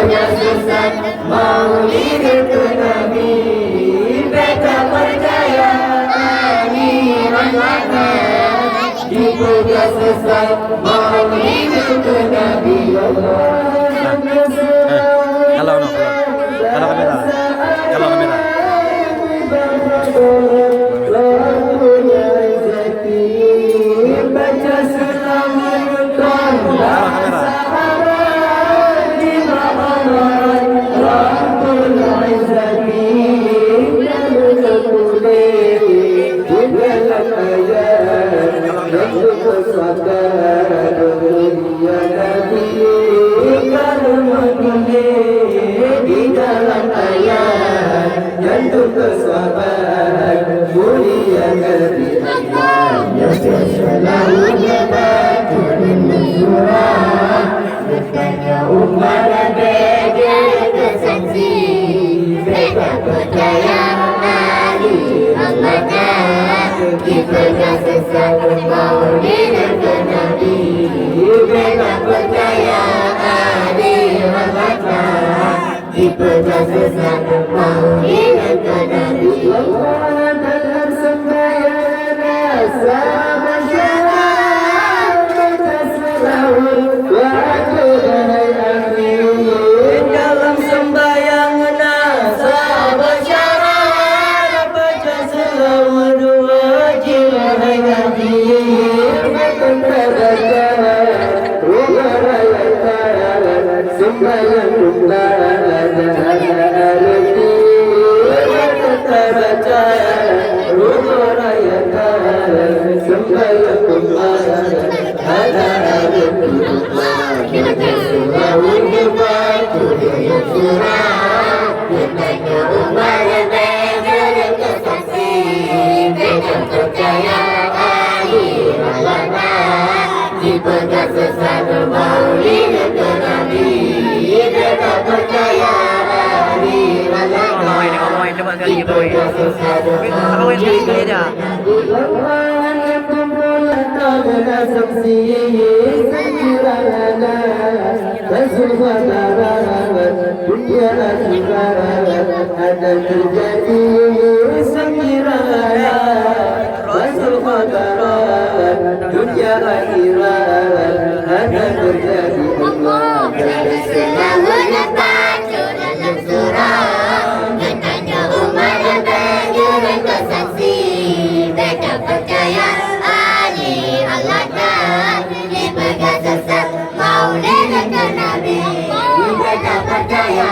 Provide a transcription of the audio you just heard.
banyak sesat Maulid ke Nabi. Mereka percaya akhirat akan dipegang sesat Maulid ke Nabi. Kalau kamera, kalau kamera. Dipegang sesat Maulid ke Nabi. Mereka percaya akhirat akan dipegang sesat Maulid ke Nabi. Dalam sembahyang rasa masyarakat baca selawat wajib akhir. Dalam sembahyang rasa masyarakat baca selawat wajib akhir. Sembahyang dipegang sesat Maulid ke Nabi. Mereka percaya akhirat akan Coba sekali ya boy. dipegang sesat Apa yang sekali aja? ada terjadi sekiranya Rasul Qadarat dunia akhirat ada terjadi Allah Ada selawat baca dalam surah Katanya umat dan bagian kesaksi Mereka percaya Ali Allah dan dipegang sesat Maulid ke Nabi. mereka percaya